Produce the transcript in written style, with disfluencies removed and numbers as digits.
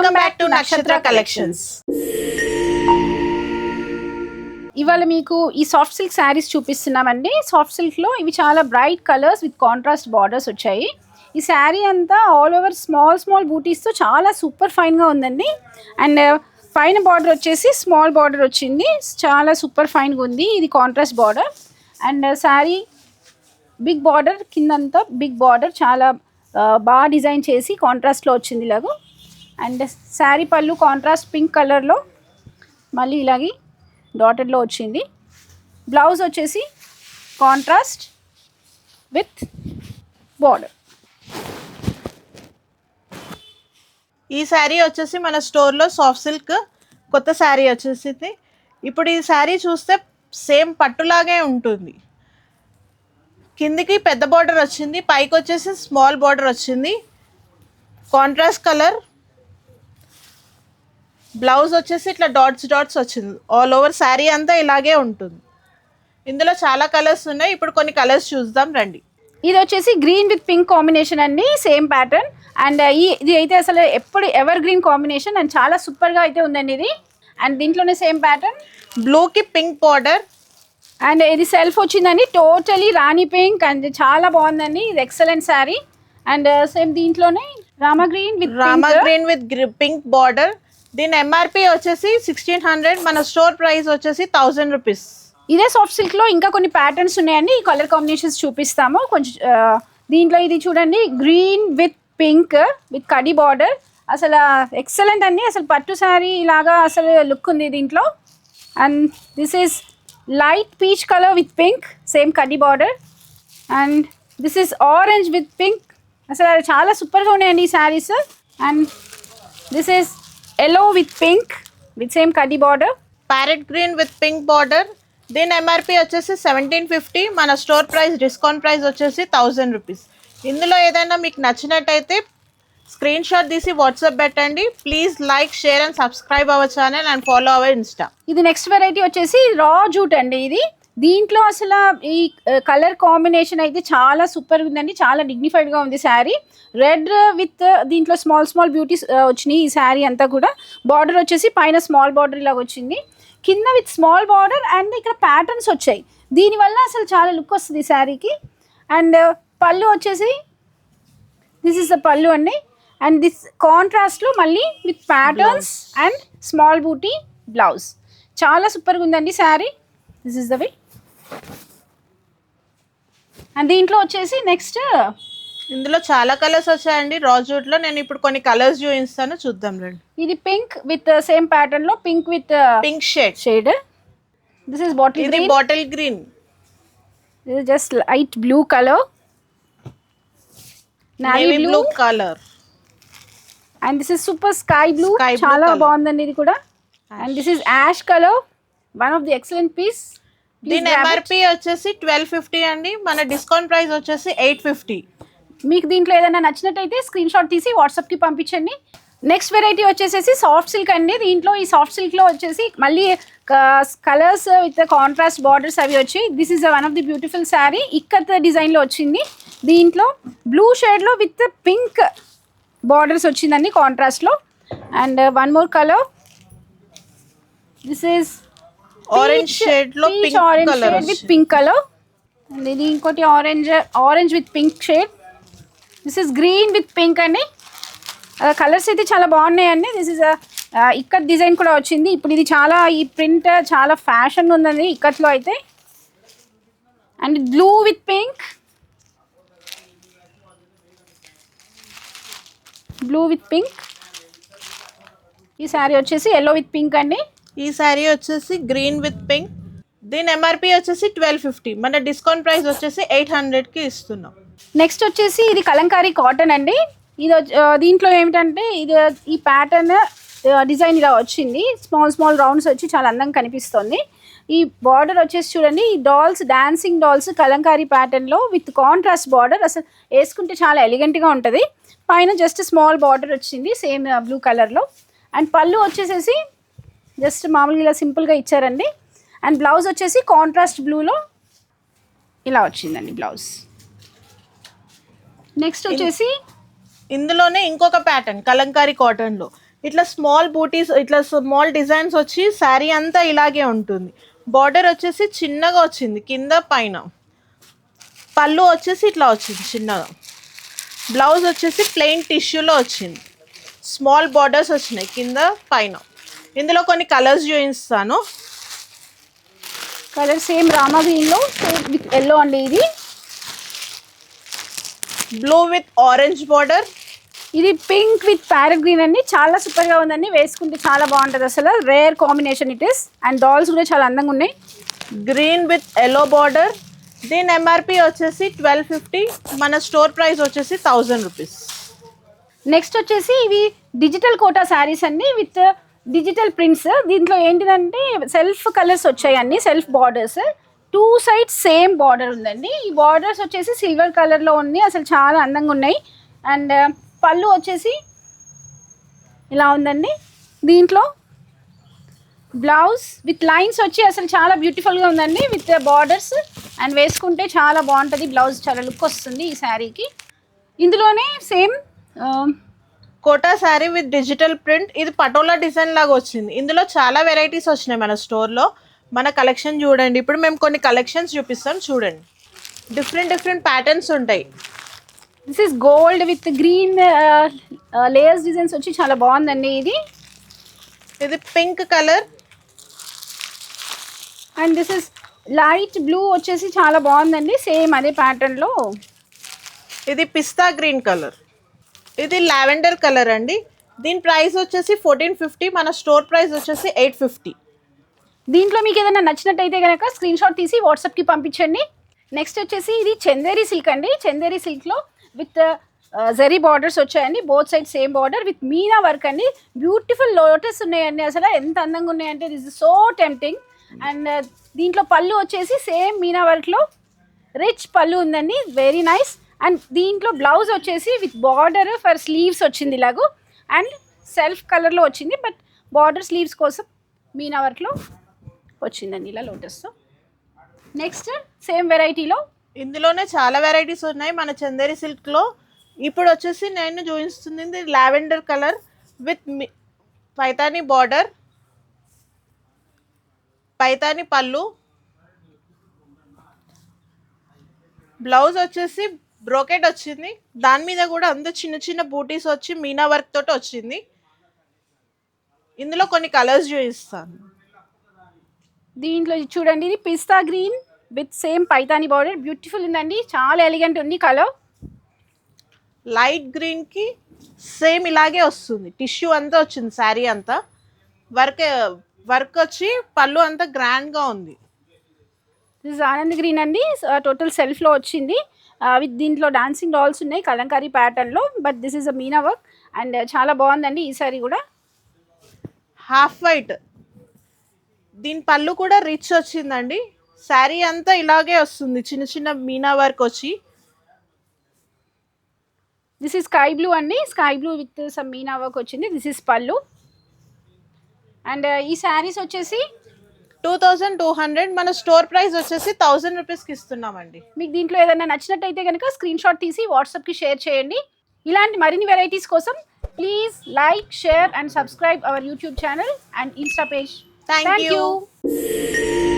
Welcome back to నక్షత్ర collections. ఇవాళ మీకు ఈ సాఫ్ట్ సిల్క్ శారీస్ చూపిస్తున్నామండి. సాఫ్ట్ సిల్క్లో ఇవి చాలా bright colours with contrast borders వచ్చాయి. ఈ శారీ అంతా ఆల్ ఓవర్ స్మాల్ బూటీస్తో చాలా సూపర్ ఫైన్గా ఉందండి. అండ్ పైన బార్డర్ వచ్చేసి స్మాల్ బార్డర్ వచ్చింది, చాలా సూపర్ ఫైన్గా ఉంది. ఇది contrast border and sari big border, కిందంతా బిగ్ బార్డర్ చాలా బాగా డిజైన్ చేసి కాంట్రాస్ట్లో వచ్చింది ఇలాగ. అండ్ శారీ పళ్ళు కాంట్రాస్ట్ పింక్ కలర్లో మళ్ళీ ఇలాగే డాటెడ్లో వచ్చింది. బ్లౌజ్ వచ్చేసి కాంట్రాస్ట్ విత్ బార్డర్. ఈ శారీ వచ్చేసి మన స్టోర్లో సాఫ్ట్ సిల్క్ కొత్త శారీ వచ్చేసి. ఇప్పుడు ఈ శారీ చూస్తే సేమ్ పట్టులాగే ఉంటుంది. కిందికి పెద్ద బార్డర్ వచ్చింది, పైకి వచ్చేసి స్మాల్ బార్డర్ వచ్చింది. కాంట్రాస్ట్ కలర్ బ్లౌజ్ వచ్చేసి ఇట్లా డాట్స్ వచ్చింది. ఆల్ ఓవర్ శారీ అంతా ఇలాగే ఉంటుంది. ఇందులో చాలా కలర్స్ ఉన్నాయి, ఇప్పుడు కొన్ని కలర్స్ చూద్దాం రండి. ఇది వచ్చేసి గ్రీన్ విత్ పింక్ కాంబినేషన్ అండి, సేమ్ ప్యాటర్న్. అండ్ ఇది అయితే అసలు ఎప్పుడు ఎవర్ గ్రీన్ కాంబినేషన్ అండ్ చాలా సూపర్గా అయితే ఉందండి ఇది. అండ్ దీంట్లోనే సేమ్ ప్యాటర్న్, బ్లూకి పింక్ బార్డర్. అండ్ ఇది సెల్ఫ్ వచ్చిందండి, టోటలీ రాణి పింక్ అండ్ చాలా బాగుందండి. ఇది ఎక్సలెంట్ శారీ. అండ్ సేమ్ దీంట్లోనే Rama green with pink border. దీని ఎంఆర్పి వచ్చేసి 1600, మన స్టోర్ ప్రైస్ వచ్చేసి 1000 రూపీస్. ఇదే సాఫ్ట్ సిల్క్లో ఇంకా కొన్ని ప్యాటర్న్స్ ఉన్నాయండి, ఈ కలర్ కాంబినేషన్స్ చూపిస్తాము కొంచెం. దీంట్లో ఇది చూడండి, గ్రీన్ విత్ పింక్ విత్ కడి బార్డర్. అసలు ఎక్సలెంట్ అండి, అసలు పట్టు శారీ లాగా అసలు లుక్ ఉంది దీంట్లో. And this is light peach colour with pink, same కడి border. And this is orange with pink. అసలు చాలా సూపర్గా ఉన్నాయండి ఈ saris. And this is yellow with pink with same కడి border. Parrot green with pink border. దీని ఎంఆర్పి వచ్చేసి 1750, మన స్టోర్ ప్రైస్ డిస్కౌంట్ ప్రైస్ వచ్చేసి 1000 రూపీస్. ఇందులో ఏదైనా మీకు నచ్చినట్టయితే స్క్రీన్ షాట్ తీసి వాట్సాప్ పెట్టండి. Please like, share and subscribe our channel and follow our Insta. ఇది నెక్స్ట్ వెరైటీ వచ్చేసి రా జూట్ అండి. ఇది దీంట్లో అసలు ఈ కలర్ కాంబినేషన్ అయితే చాలా సూపర్ ఉందండి, చాలా డిగ్నిఫైడ్గా ఉంది శారీ. రెడ్ విత్ దీంట్లో స్మాల్ బ్యూటీస్ వచ్చినాయి ఈ శారీ అంతా కూడా. బార్డర్ వచ్చేసి పైన స్మాల్ బార్డర్ ఇలాగ వచ్చింది, కింద విత్ స్మాల్ బార్డర్. అండ్ ఇక్కడ ప్యాటర్న్స్ వచ్చాయి, దీనివల్ల అసలు చాలా లుక్ వస్తుంది శారీకి. అండ్ పళ్ళు వచ్చేసి దిస్ ఇస్ ద పళ్ళు అండి. అండ్ దిస్ కాంట్రాస్ట్లో మళ్ళీ with patterns and small buti blouse. చాలా సూపర్గా ఉందండి sari. This is the way. And దీంట్లో వచ్చేసి నెక్స్ట్ ఇందులో చాలా కలర్స్ వచ్చాయండి రా జూట్లో. నేను ఇప్పుడు కొన్ని కలర్స్ చూపిస్తాను, చూద్దాం రండి. ఇది పింక్ విత్ సేమ్ ప్యాటర్న్ లో pink with pink shade. This is bottle green. This is just light blue colour, navy blue colour. And this is super sky blue, చాలా బాగుందండి ఇది కూడా. And this is ash colour, one of the excellent piece. దీని MRP వచ్చేసి 1250 అండి, మన discount price వచ్చేసి 850. మీకు దీంట్లో ఏదైనా నచ్చినట్టయితే స్క్రీన్ షాట్ తీసి వాట్సాప్కి పంపించండి. నెక్స్ట్ వెరైటీ వచ్చేసి సాఫ్ట్ సిల్క్ అండి. దీంట్లో ఈ సాఫ్ట్ సిల్క్లో వచ్చేసి మళ్ళీ కలర్స్ విత్ కాంట్రాస్ట్ బార్డర్స్ అవి వచ్చి. This is one of the beautiful sari, ikat డిజైన్లో వచ్చింది. దీంట్లో బ్లూ షేడ్లో విత్ పింక్ బార్డర్స్ వచ్చిందండి కాంట్రాస్ట్లో. And one more colour, this is orange షేడ్లో విత్ పింక్ కలర్. అండ్ ఇది ఇంకోటి orange with pink shade. This is green with pink అండి. కలర్స్ అయితే చాలా బాగున్నాయండి. దిస్ ఇస్ ఇక్కత్ డిజైన్ కూడా వచ్చింది. ఇప్పుడు ఇది చాలా, ఈ ప్రింట్ చాలా ఫ్యాషన్గా ఉందండి ఇక్కత్లో అయితే. అండ్ బ్లూ విత్ పింక్, ఈ శారీ వచ్చేసి ఎల్లో విత్ పింక్ అండి. ఈ శారీ వచ్చేసి గ్రీన్ విత్ పింక్. దీని ఎంఆర్పి వచ్చేసి 1250, మన డిస్కౌంట్ ప్రైస్ వచ్చేసి 800కి ఇస్తున్నాం. నెక్స్ట్ వచ్చేసి ఇది కలంకారీ కాటన్ అండి. ఇది దీంట్లో ఏమిటంటే ఇది ఈ ప్యాటర్న్ డిజైన్ ఇలా వచ్చింది, స్మాల్ రౌండ్స్ వచ్చి చాలా అందంగా కనిపిస్తుంది. ఈ బార్డర్ వచ్చేసి చూడండి, ఈ డాల్స్, డాన్సింగ్ డాల్స్ కలంకారీ ప్యాటర్న్లో విత్ కాంట్రాస్ట్ బార్డర్. అసలు వేసుకుంటే చాలా ఎలిగెంట్గా ఉంటుంది. పైన జస్ట్ స్మాల్ బార్డర్ వచ్చింది సేమ్ బ్లూ కలర్లో. అండ్ పళ్ళు వచ్చేసేసి జస్ట్ మామూలుగా ఇలా సింపుల్గా ఇచ్చారండి. అండ్ బ్లౌజ్ వచ్చేసి కాంట్రాస్ట్ బ్లూలో ఇలా వచ్చిందండి బ్లౌజ్. నెక్స్ట్ వచ్చేసి ఇందులోనే ఇంకొక ప్యాటర్న్ కలంకారీ కాటన్లో. ఇట్లా స్మాల్ బూటీస్, ఇట్లా స్మాల్ డిజైన్స్ వచ్చి శారీ అంతా ఇలాగే ఉంటుంది. బార్డర్ వచ్చేసి చిన్నగా వచ్చింది కింద పైన. పళ్ళు వచ్చేసి ఇట్లా వచ్చింది చిన్నగా. బ్లౌజ్ వచ్చేసి ప్లెయిన్ టిష్యూలో వచ్చింది. స్మాల్ బార్డర్స్ వచ్చినాయి కింద పైన. ఇందులో కొన్ని కలర్స్ చూపిస్తాను. కలర్ సేమ్ రామా గ్రీన్లో సేమ్ విత్ ఎల్లో అండి. ఇది బ్లూ విత్ ఆరెంజ్ బార్డర్. ఇది పింక్ విత్ ప్యారెట్ గ్రీన్ అండి. చాలా సూపర్గా ఉందండి, వేసుకుంటే చాలా బాగుంటుంది. అసలు rare combination it is. And dolls కూడా చాలా అందంగా ఉన్నాయి. Green with yellow border. దీని ఎంఆర్పి వచ్చేసి 1250, మన స్టోర్ ప్రైస్ వచ్చేసి 1000 రూపీస్. నెక్స్ట్ వచ్చేసి ఇవి డిజిటల్ కోటా శారీస్ అండి విత్ డిజిటల్ ప్రింట్స్. దీంట్లో ఏంటిదంటే సెల్ఫ్ కలర్స్ వచ్చాయండి, self borders. 2 sides same border ఉందండి. ఈ బార్డర్స్ వచ్చేసి సిల్వర్ కలర్లో ఉంది. అసలు చాలా అందంగా ఉన్నాయి. అండ్ పళ్ళు వచ్చేసి ఇలా ఉందండి. దీంట్లో బ్లౌజ్ విత్ లైన్స్ వచ్చి అసలు చాలా బ్యూటిఫుల్గా ఉందండి విత్ బార్డర్స్. అండ్ వేసుకుంటే చాలా బాగుంటుంది. బ్లౌజ్ చాలా లుక్ వస్తుంది ఈ శారీకి. ఇందులోనే same Kota sari with digital print. ఇది పటోలా డిజైన్ లాగా వచ్చింది. ఇందులో చాలా వెరైటీస్ వచ్చినాయి మన స్టోర్లో. మన కలెక్షన్ చూడండి. ఇప్పుడు మేము కొన్ని కలెక్షన్స్ చూపిస్తాం చూడండి. డిఫరెంట్ ప్యాటర్న్స్ ఉంటాయి. This is gold with green layers designs వచ్చి చాలా బాగుందండి. ఇది pink colour. And this is light blue వచ్చేసి చాలా బాగుందండి, సేమ్ అదే ప్యాటర్న్లో. ఇది పిస్తా గ్రీన్ కలర్. ఇది లావెండర్ కలర్ అండి. దీని ప్రైస్ వచ్చేసి 1450, మన స్టోర్ ప్రైస్ వచ్చేసి 850. దీంట్లో మీకు ఏదైనా నచ్చినట్టయితే కనుక స్క్రీన్ షాట్ తీసి వాట్సాప్కి పంపించండి. నెక్స్ట్ వచ్చేసి ఇది చందేరి సిల్క్ అండి. చందేరి సిల్క్లో విత్ జరీ బార్డర్స్ వచ్చాయండి. Both side same border with Meena work అండి. బ్యూటిఫుల్ లోటస్ ఉన్నాయండి. అసలు ఎంత అందంగా ఉన్నాయంటే this is so tempting. And దీంట్లో పళ్ళు వచ్చేసి సేమ్ మీనా వర్క్లో రిచ్ పళ్ళు ఉందండి, వెరీ నైస్. అండ్ దీంట్లో బ్లౌజ్ వచ్చేసి విత్ బార్డర్ ఫర్ స్లీవ్స్ వచ్చింది ఇలాగూ. అండ్ సెల్ఫ్ కలర్లో వచ్చింది, బట్ బార్డర్ స్లీవ్స్ కోసం మీనా వర్క్లో వచ్చిందండి ఇలా లోటస్తో. నెక్స్ట్ సేమ్ వెరైటీలో ఇందులోనే చాలా వెరైటీస్ ఉన్నాయి మన చందేరి సిల్క్లో. ఇప్పుడు వచ్చేసి నేను చూపిస్తుంది lavender colour with Paithani border, Paithani పళ్ళు. బ్లౌజ్ వచ్చేసి బ్రోకెట్ వచ్చింది. దాని మీద కూడా అంత చిన్న బూటీస్ వచ్చి మీనా వర్క్ తోటి వచ్చింది. ఇందులో కొన్ని కలర్స్ చూపిస్తాను. దీంట్లో చూడండి, ఇది pista green with same paithani border. Beautiful ఉందండి, చాలా ఎలిగెంట్ ఉంది కలర్. లైట్ గ్రీన్కి సేమ్ ఇలాగే వస్తుంది. టిష్యూ అంతా వచ్చింది శారీ అంతా. వర్క్ వచ్చి పళ్ళు అంతా గ్రాండ్గా ఉంది. దిస్ ఆనంద్ గ్రీన్ అండి, టోటల్ సెల్ఫ్లో వచ్చింది. విత్ దీంట్లో డాన్సింగ్ డాల్స్ ఉన్నాయి కలంకారీ ప్యాటర్న్లో, but this is a Meena work. And చాలా బాగుందండి ఈ సారీ కూడా. Half white. దీని పళ్ళు కూడా రిచ్ వచ్చిందండి. శారీ అంతా ఇలాగే వస్తుంది, చిన్న మీనా వర్క్ వచ్చి. దిస్ ఇస్ స్కై బ్లూ అండి, sky blue with some Meena work వచ్చింది. దిస్ ఇస్ పళ్ళు. అండ్ ఈ శారీస్ వచ్చేసి 2200, మన స్టోర్ ప్రైస్ వచ్చేసి 1000 రూపీస్కి ఇస్తున్నామండి. మీకు దీంట్లో ఏదైనా నచ్చినట్టయితే కనుక స్క్రీన్ షాట్ తీసి వాట్సాప్కి షేర్ చేయండి. ఇలాంటి మరిన్ని వెరైటీస్ కోసం please like, share and subscribe our YouTube channel and Insta page. Thank you.